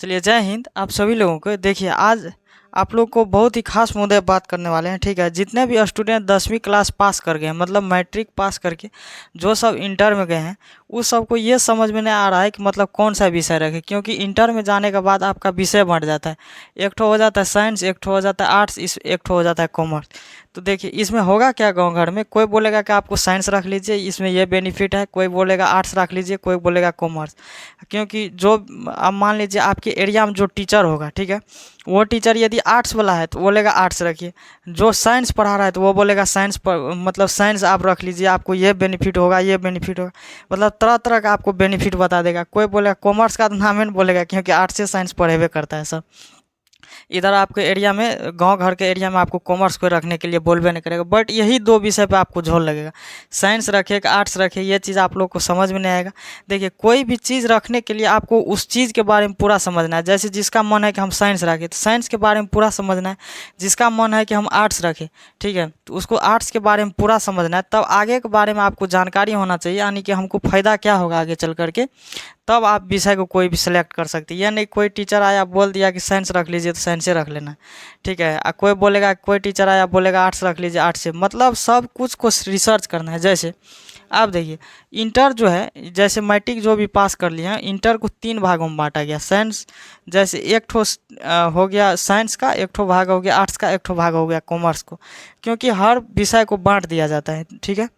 चलिए, जय हिंद आप सभी लोगों को। देखिए, आज आप लोग को बहुत ही खास मुद्दे पर बात करने वाले हैं। ठीक है, जितने भी स्टूडेंट 10वीं क्लास पास कर गए हैं, मतलब मैट्रिक पास करके जो सब इंटर में गए हैं, उस सबको ये समझ में नहीं आ रहा है कि मतलब कौन सा विषय रखें, क्योंकि इंटर में जाने के बाद आपका विषय बढ़ जाता है। एक ठो हो जाता है साइंस, एक ठो हो जाता है आर्ट्स, एक ठो हो जाता है कॉमर्स। तो देखिए, इसमें होगा क्या, गाँव घर में कोई बोलेगा कि आपको साइंस रख लीजिए, इसमें ये बेनिफिट है, कोई बोलेगा आर्ट्स रख लीजिए, कोई बोलेगा कॉमर्स। क्योंकि जो अब मान लीजिए आपके एरिया में जो टीचर होगा, ठीक है, वो टीचर यदि आर्ट्स वाला है तो बोलेगा आर्ट्स रखिए। जो साइंस पढ़ा रहा है तो वो बोलेगा साइंस पर, मतलब साइंस आप रख लीजिए, आपको ये बेनिफिट होगा, ये बेनिफिट होगा, मतलब तरह तरह का आपको बेनिफिट बता देगा। कोई बोलेगा कॉमर्स का तो नाम ही नहीं बोलेगा, क्योंकि आर्ट्स से साइंस पढ़े हुए करता है सब। इधर आपके एरिया में, गांव घर के एरिया में आपको कॉमर्स को रखने के लिए बोलबे नहीं करेगा। बट यही दो विषय पे आपको झोल लगेगा, साइंस रखे कि आर्ट्स रखे, ये चीज़ आप लोग को समझ में नहीं आएगा। देखिए, कोई भी चीज़ रखने के लिए आपको उस चीज़ के बारे में पूरा समझना है। जैसे जिसका मन है कि हम साइंस रखें तो साइंस के बारे में पूरा समझना है, जिसका मन है कि हम आर्ट्स रखें, ठीक है, तो उसको आर्ट्स के बारे में पूरा समझना है। तब आगे के बारे में आपको जानकारी होना चाहिए, यानी कि हमको फ़ायदा क्या होगा आगे चल करके, तब आप विषय को कोई भी सिलेक्ट कर सकते हैं। या नहीं कोई टीचर आया बोल दिया कि साइंस रख लीजिए तो साइंस से रख लेना, ठीक है। कोई बोलेगा, कोई टीचर आया बोलेगा आर्ट्स रख लीजिए, आर्ट्स से, मतलब सब कुछ को रिसर्च करना है। जैसे आप देखिए, इंटर जो है, जैसे मैट्रिक जो भी पास कर लिए हैं, इंटर को 3 भागों में बांटा गया। साइंस जैसे एक ठो हो गया साइंस का, एक ठो भाग हो गया आर्ट्स का, एक ठो भाग हो गया कॉमर्स को, क्योंकि हर विषय को बांट दिया जाता है, ठीक है।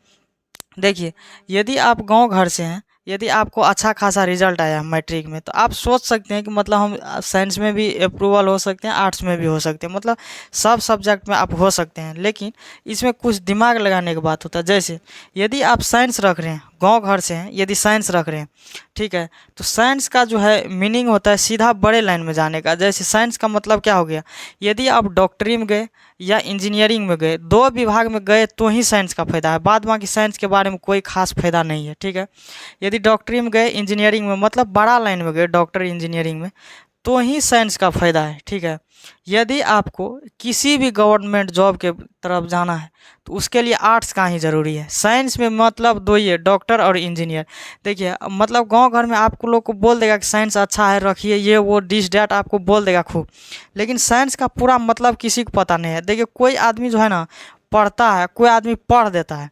देखिए, यदि आप गांव घर से हैं, यदि आपको अच्छा खासा रिजल्ट आया मैट्रिक में, तो आप सोच सकते हैं कि मतलब हम साइंस में भी अप्रूवल हो सकते हैं, आर्ट्स में भी हो सकते हैं, मतलब सब सब्जेक्ट में आप हो सकते हैं। लेकिन इसमें कुछ दिमाग लगाने की बात होता है। जैसे यदि आप साइंस रख रहे हैं, गांव घर से हैं, यदि साइंस रख रहे हैं, ठीक है, तो साइंस का जो है मीनिंग होता है सीधा बड़े लाइन में जाने का। जैसे साइंस का मतलब क्या हो गया, यदि आप डॉक्टरी में गए या इंजीनियरिंग में गए, 2 विभाग में गए तो ही साइंस का फ़ायदा है, बाद बाकी साइंस के बारे में कोई खास फ़ायदा नहीं है, ठीक है। यदि डॉक्टरी में गए, इंजीनियरिंग में, मतलब बड़ा लाइन में गए, डॉक्टर इंजीनियरिंग में, तो ही साइंस का फ़ायदा है, ठीक है। यदि आपको किसी भी गवर्नमेंट जॉब के तरफ जाना है तो उसके लिए आर्ट्स का ही ज़रूरी है। साइंस में मतलब दो ही है, डॉक्टर और इंजीनियर। देखिए, मतलब गांव घर में आपको लोग को बोल देगा कि साइंस अच्छा है, रखिए, ये वो डिस डैट आपको बोल देगा खूब, लेकिन साइंस का पूरा मतलब किसी को पता नहीं है। देखिए, कोई आदमी जो है ना पढ़ता है, कोई आदमी पढ़ देता है,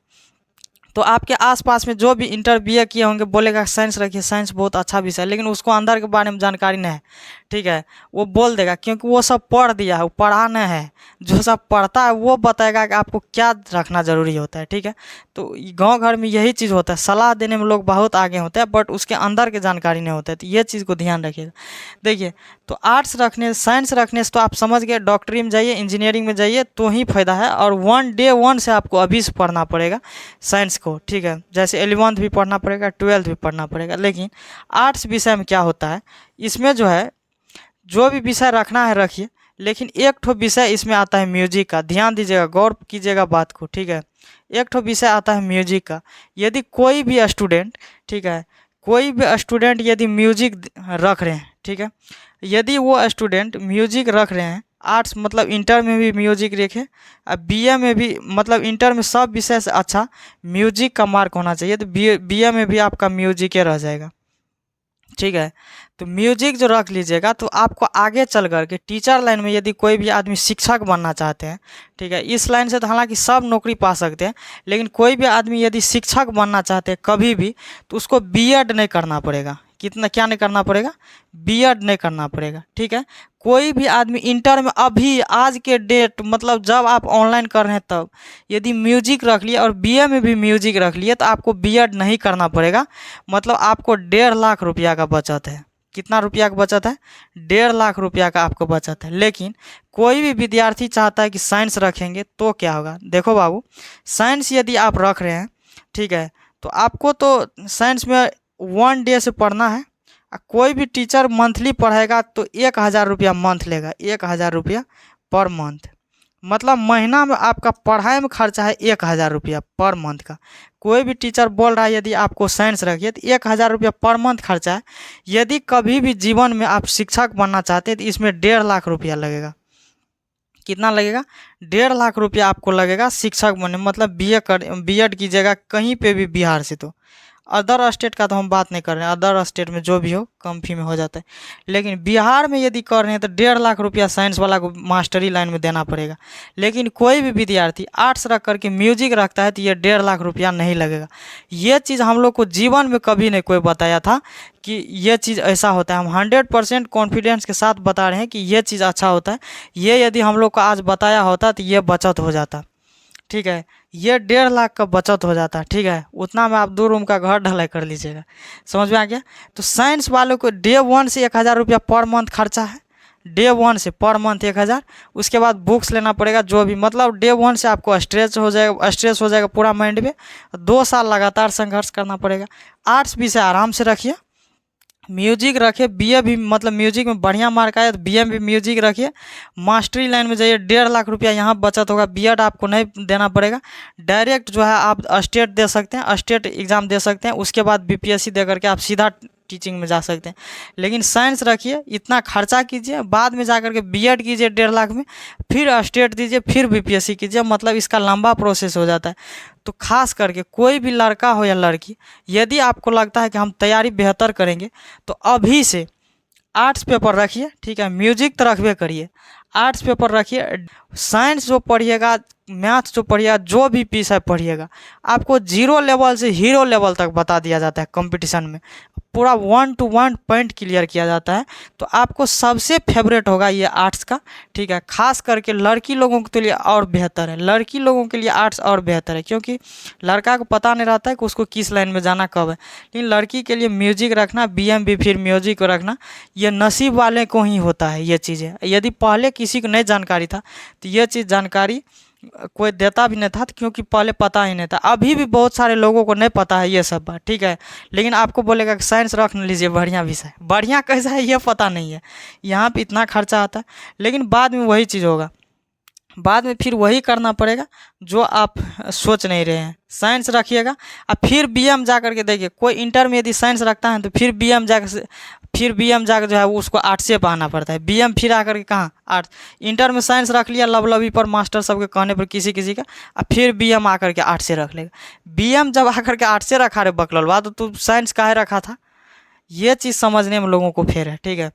तो आपके आसपास में जो भी इंटर बीए किए होंगे बोलेगा साइंस रखिए, साइंस बहुत अच्छा विषय है, लेकिन उसको अंदर के बारे में जानकारी नहीं है, ठीक है। वो बोल देगा, क्योंकि वो सब पढ़ दिया है, वो पढ़ाना है। जो सब पढ़ता है वो बताएगा कि आपको क्या रखना ज़रूरी होता है, ठीक है। तो गांव घर में यही चीज़ होता है, सलाह देने में लोग बहुत आगे होते हैं, बट उसके अंदर के जानकारी नहीं होता है, तो ये चीज़ को ध्यान रखिएगा। देखिए, तो आर्ट्स रखने, साइंस रखने से तो आप समझ गए, डॉक्टरी में जाइए, इंजीनियरिंग में जाइए तो ही फ़ायदा है। और डे वन से आपको अभी से पढ़ना पड़ेगा साइंस को, ठीक है। जैसे 11th भी पढ़ना पड़ेगा, 12th भी पढ़ना पड़ेगा। लेकिन आर्ट्स विषय में क्या होता है, इसमें जो है जो भी विषय रखना है रखिए, लेकिन एक ठो विषय इसमें आता है म्यूजिक का। ध्यान दीजिएगा, गौर कीजिएगा बात को, ठीक है। एक ठो विषय आता है म्यूजिक का। यदि कोई भी स्टूडेंट, ठीक है, कोई भी स्टूडेंट यदि म्यूजिक रख रहे हैं, ठीक है, यदि वो स्टूडेंट म्यूजिक रख रहे हैं, आर्ट्स मतलब इंटर में भी म्यूजिक रखे, अब बीए में भी, मतलब इंटर में सब विषय से अच्छा म्यूजिक का मार्क होना चाहिए, तो बीए में भी आपका म्यूजिक ही रह जाएगा, ठीक है। तो म्यूजिक जो रख लीजिएगा तो आपको आगे चल कर के टीचर लाइन में, यदि कोई भी आदमी शिक्षक बनना चाहते हैं, ठीक है, इस लाइन से तो हालांकि सब नौकरी पा सकते हैं, लेकिन कोई भी आदमी यदि शिक्षक बनना चाहते हैं कभी भी, तो उसको बीएड नहीं करना पड़ेगा। कितना क्या नहीं करना पड़ेगा, बीएड नहीं करना पड़ेगा, ठीक है। कोई भी आदमी इंटर में अभी आज के डेट, मतलब जब आप ऑनलाइन कर रहे हैं तब, यदि म्यूजिक रख लिए और बीए में भी म्यूजिक रख लिए तो आपको बीएड नहीं करना पड़ेगा। मतलब आपको 1.5 लाख रुपया का बचत है। कितना रुपया का बचत है, 1.5 लाख रुपया का आपको बचत है। लेकिन कोई भी विद्यार्थी चाहता है कि साइंस रखेंगे तो क्या होगा, देखो बाबू, साइंस यदि आप रख रहे हैं, ठीक है, तो आपको तो साइंस में 1 डे से पढ़ना है। कोई भी टीचर मंथली पढ़ाएगा तो 1,000 रुपया मंथ लेगा, 1,000 रुपया पर मंथ। मतलब महीना में आपका पढ़ाई में खर्चा है 1,000 रुपया पर मंथ का। कोई भी टीचर बोल रहा है यदि आपको साइंस रखिए तो 1,000 रुपया पर मंथ खर्चा है। यदि कभी भी जीवन में आप शिक्षक बनना चाहते हैं तो इसमें 1.5 लाख रुपया लगेगा। कितना लगेगा, 1.5 लाख रुपया आपको लगेगा शिक्षक बनने, मतलब बीएड कीजिएगा कहीं पे भी बिहार से तो। अदर स्टेट का तो हम बात नहीं कर रहे हैं, अदर स्टेट में जो भी हो कम फी में हो जाता है। लेकिन बिहार में यदि कर रहे हैं तो 1.5 लाख रुपया साइंस वाला को मास्टरी लाइन में देना पड़ेगा। लेकिन कोई भी विद्यार्थी आर्ट्स रख करके म्यूजिक रखता है तो ये 1.5 लाख रुपया नहीं लगेगा। ये चीज़ हम लोग को जीवन में कभी नहीं कोई बताया था कि ये चीज़ ऐसा होता है। हम 100% कॉन्फिडेंस के साथ बता रहे हैं कि ये चीज़ अच्छा होता है। ये यदि हम लोग को आज बताया होता तो ये बचत हो जाता, ठीक है। ये 1.5 लाख का बचत हो जाता है, ठीक है। उतना में आप 2 रूम का घर ढलाई कर लीजिएगा। समझ में आ गया। तो साइंस वालों को डे 1 से 1000 रुपया पर मंथ खर्चा है, डे 1 से पर मंथ 1000। उसके बाद बुक्स लेना पड़ेगा, जो भी मतलब डे 1 से आपको स्ट्रेस हो जाएगा पूरा माइंड में। 2 साल लगातार संघर्ष करना पड़ेगा। आर्ट्स भी से आराम से रखिए, म्यूजिक रखिए, बीए भी मतलब म्यूजिक में बढ़िया मार्क आए तो बीए में भी म्यूजिक रखिए। मास्टरी लाइन में जाइए, 1.5 लाख रुपया यहाँ बचत होगा। बीएड आपको नहीं देना पड़ेगा, डायरेक्ट जो है आप स्टेट दे सकते हैं, स्टेट एग्ज़ाम दे सकते हैं। उसके बाद बीपीएससी दे करके आप सीधा टीचिंग में जा सकते हैं। लेकिन साइंस रखिए, इतना खर्चा कीजिए, बाद में जा करके बीएड कीजिए 1.5 लाख में, फिर स्टेट दीजिए, फिर बीपीएससी कीजिए। मतलब इसका लंबा प्रोसेस हो जाता है। तो खास करके कोई भी लड़का हो या लड़की, यदि आपको लगता है कि हम तैयारी बेहतर करेंगे तो अभी से आर्ट्स पेपर रखिए, ठीक है। म्यूजिक तो रखबे करिए, आर्ट्स पेपर रखिए। साइंस जो पढ़िएगा, मैथ्स जो पढ़िएगा, जो भी विषय पढ़िएगा, आपको 0 लेवल से हीरो लेवल तक बता दिया जाता है। कंपटीशन में पूरा 1 to 1 पॉइंट क्लियर किया जाता है। तो आपको सबसे फेवरेट होगा ये आर्ट्स का, ठीक है। खास करके लड़की लोगों के लिए और बेहतर है, लड़की लोगों के लिए आर्ट्स और बेहतर है, क्योंकि लड़का को पता नहीं रहता है कि उसको किस लाइन में जाना कब है। लेकिन लड़की के लिए म्यूजिक रखना, बीएमबी फिर म्यूजिक रखना, ये नसीब वाले को ही होता है ये चीज़ें। यदि पहले किसी को नहीं जानकारी था तो ये चीज़ जानकारी कोई देता भी नहीं था, क्योंकि पहले पता ही नहीं था। अभी भी बहुत सारे लोगों को नहीं पता है ये सब बात, ठीक है। लेकिन आपको बोलेगा कि साइंस रख लीजिए, बढ़िया विषय, बढ़िया कैसा है ये पता नहीं है। यहाँ पे इतना खर्चा आता है, लेकिन बाद में वही चीज़ होगा, बाद में फिर वही करना पड़ेगा जो आप सोच नहीं रहे हैं। साइंस रखिएगा और फिर बीएम जा करके देखिए, कोई इंटर में यदि साइंस रखता है तो फिर बीएम जाकर जो है उसको आर्ट्स से पाना पड़ता है। बीएम फिर आकर के कहाँ आर्ट्स, इंटर में साइंस रख लिया लवलवी पर, मास्टर सबके कहने पर किसी किसी का, और फिर बीएम आकर के आर्ट्स से रख लेगा। बीएम जब आकर के आर्ट्स से रखा रे बकलवा, तो तू साइंस काहे रखा था। ये चीज़ समझने में लोगों को फेर है, ठीक है।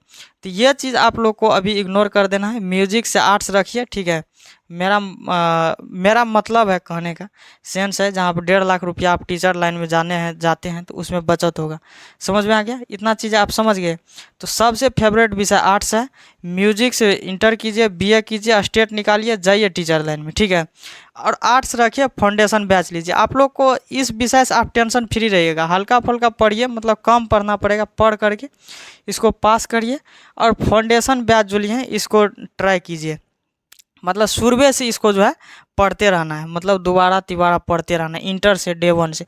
तो ये चीज़ आप लोग को अभी इग्नोर कर देना है। म्यूजिक से आर्ट्स रखिए, ठीक है। मेरा मतलब है कहने का सेंस है, जहाँ पर 1.5 लाख रुपया आप टीचर लाइन में जाते हैं तो उसमें बचत होगा। समझ में आ गया, इतना चीज़ें आप समझ गए। तो सबसे फेवरेट विषय आर्ट्स है। म्यूजिक से इंटर कीजिए, बीए कीजिए, स्टेट निकालिए, जाइए टीचर लाइन में, ठीक है। और आर्ट्स रखिए, फाउंडेशन बैच लीजिए। आप लोग को इस विषय से आप टेंशन फ्री रहिएगा, हल्का फुल्का पढ़िए, मतलब कम पढ़ना पड़ेगा, पढ़ करके इसको पास करिए। और फाउंडेशन बैच जो लिए हैं इसको ट्राई कीजिए, मतलब शुरू से इसको जो है पढ़ते रहना है, मतलब दोबारा तिबारा पढ़ते रहना है, इंटर से डे 1 से।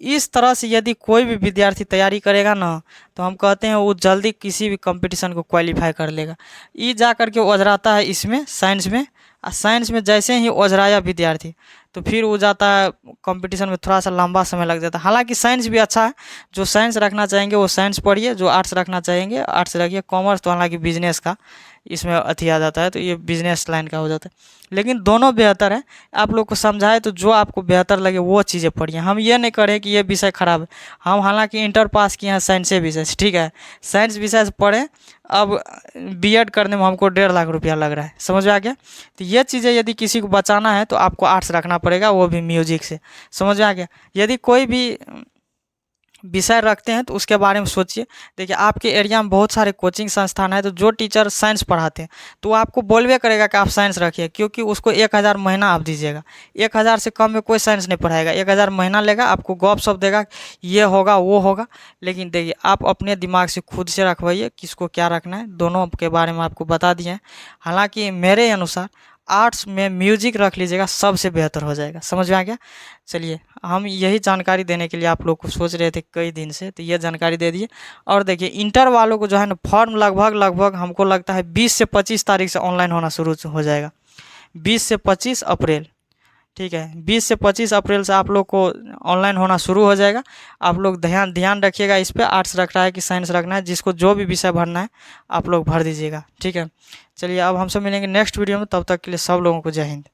इस तरह से यदि कोई भी विद्यार्थी तैयारी करेगा ना, तो हम कहते हैं वो जल्दी किसी भी कंपटीशन को क्वालिफाई कर लेगा। ये जा करके ओझराता है इसमें साइंस में, और साइंस में जैसे ही ओझराया विद्यार्थी तो फिर वो जाता है कंपटीशन में, थोड़ा सा लंबा समय लग जाता है। हालांकि साइंस भी अच्छा है, जो साइंस रखना चाहेंगे वो साइंस पढ़िए, जो आर्ट्स रखना चाहेंगे आर्ट्स रखिए। कॉमर्स तो हालांकि बिजनेस का इसमें अथी आ जाता है, तो ये बिजनेस लाइन का हो जाता है। लेकिन दोनों बेहतर है, आप लोग को समझाए तो जो आपको बेहतर लगे वो चीज़ें पढ़िए। हम ये नहीं करें कि ये विषय खराब है। हम हालांकि इंटर पास किए हैं साइंस से विषय से, ठीक है, साइंस विषय से पढ़ें। अब बीएड करने में हमको 1.5 लाख रुपया लग रहा है, समझ में आ गया। तो ये चीज़ें यदि किसी को बचाना है तो आपको आर्ट्स रखना पड़ेगा, वो भी म्यूजिक से। समझ में आ गया। यदि कोई भी विषय रखते हैं तो उसके बारे में सोचिए। देखिए आपके एरिया में बहुत सारे कोचिंग संस्थान है, तो जो टीचर साइंस पढ़ाते हैं तो वो आपको बोलवे करेगा कि आप साइंस रखिए, क्योंकि उसको 1000 महीना आप दीजिएगा। 1000 से कम में कोई साइंस नहीं पढ़ाएगा। 1000 महीना लेगा, आपको गप सप देगा, ये होगा वो होगा। लेकिन देखिए आप अपने दिमाग से खुद से रखवाइए किसको क्या रखना है, दोनों के बारे में आपको बता दिए हैं। हालांकि मेरे अनुसार आर्ट्स में म्यूजिक रख लीजिएगा, सबसे बेहतर हो जाएगा। समझ में आ गया। चलिए, हम यही जानकारी देने के लिए आप लोग को सोच रहे थे कई दिन से, तो ये जानकारी दे दिए। और देखिए इंटर वालों को जो है ना फॉर्म लगभग हमको लगता है 20 से 25 तारीख से ऑनलाइन होना शुरू हो जाएगा। 20 से 25 अप्रैल, ठीक है, 20 से 25 अप्रैल से आप लोग को ऑनलाइन होना शुरू हो जाएगा। आप लोग ध्यान रखिएगा इस पर। आर्ट्स रख रहा है कि साइंस रखना है, जिसको जो भी विषय भरना है आप लोग भर दीजिएगा, ठीक है। चलिए अब हमसे मिलेंगे नेक्स्ट वीडियो में, तब तक के लिए सब लोगों को जय हिंद।